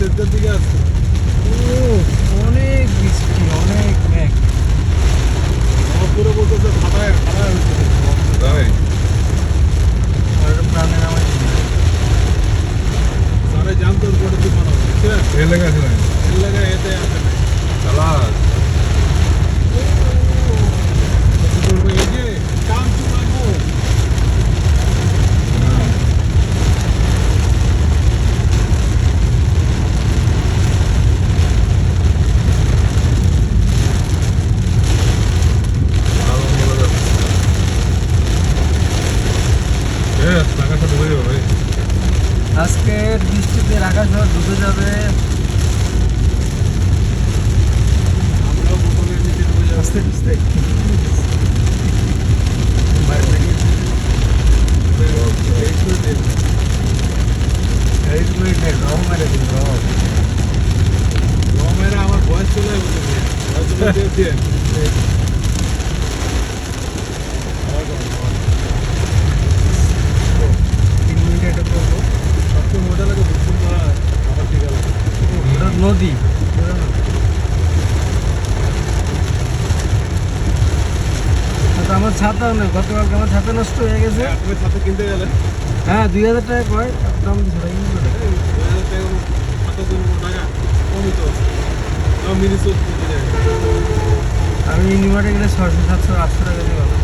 দেড়টার দিকে আসছে। ও অনেক বৃষ্টি, অনেক মেঘ। আমার পুরো বলতেছে খাড়ায় খাড়ায় হয়েছে। তাই আর প্রাণের আমার সারে জানতো করে তুই বানাবো, বুঝছেন? এর লেগে আছে না এর লাগে এতে আসে না। চালাক কি করবো, এই যে কাম চুলাবো। ভালো বলে যাচ্ছে টাকাটা ঢুকে যাবে ভাই আজকের বৃষ্টিতে আকাশ ডুবে যাবে। আমরাও বোতলের নিচে ঢুকে যাবো। আস্তে আস্তে বাইরে থেকে এই করে দে। এই মিনিটে রং মেরে দিন রং। রমেরা আমার বয়স চলে যাবে তো ভাই। বয়স চলে দিয়ে দিয়ে। তিন মিনিট এটা করবো। সবচেয়ে মজা লাগে দুপুরবেলা আবার ঠিক আছে। ওটা নদী। আচ্ছা, আমার ছাতাও নেই, গতকালকে আমার ছাতা নষ্ট হয়ে গেছে। তুমি ছাতা কিনতে গেলে হ্যাঁ 2000 টাকা কয় দাম দিচ্ছে এই 2000 টাকা কোনো ছাতা কোনো টাকা কমই তো। তাও মিনি চোখ কিনতে যায়। আমি ইউনিভার্টে গেলে 600 700 800 টাকা দিয়ে পাবো।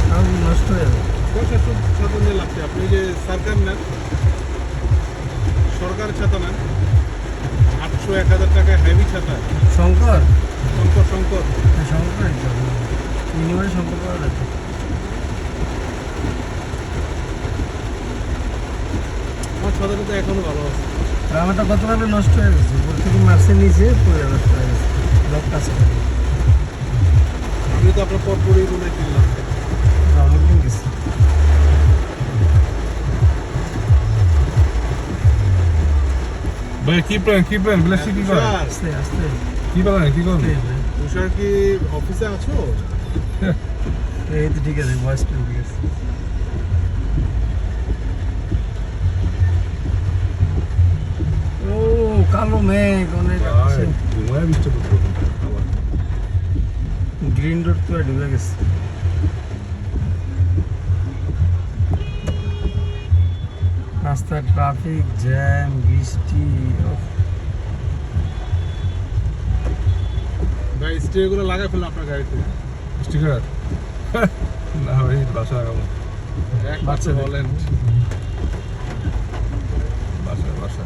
তাও নষ্ট হয়ে যাবে। পয়সা সব ছাতা নিয়ে লাগছে। আপনি যে সরকার নেন, সরকার ছাতা নেন 800 1000 টাকা হেভি ছাতা। শঙ্কর শঙ্কর শঙ্কর হ্যাঁ, শঙ্কর ইউনিভার্টে শঙ্কর পাওয়া যাচ্ছে। আমার ছাতাটা তো এখনো ভালো আছে। আর আমারটা গতকালকে নষ্ট হয়ে গেছে, উপর থেকে মার্সে নিচে পড়ে নষ্ট হয়ে গেছে। লোক কাছে আমি তো আপনার পর পরেই বলে কিনলাম। অনেকদিন গেছে। ভাই কি প্ল্যান বিলাসী কি করে তুষার, আস্তে আস্তে কি প্ল্যান কি করবি তুষার কি অফিসে আছো? এই তো ঠিক আছে, ভয়েস ঠিক আছে। ও কালো মেঘ অনেক আছে। ঘুমায় বৃষ্টি পড়তো আবার গ্রিন রোড তো ডুবে গেছে। রাস্তায় ট্রাফিক জ্যাম, বৃষ্টি। উফ, ভাই স্টিয়ারগুলো লাগাই ফেললাম আপনার গাড়িতে। স্টিকার না ভাই বাসা লাগাবো এক বাচ্চাদের। হল্যান্ড। বাসা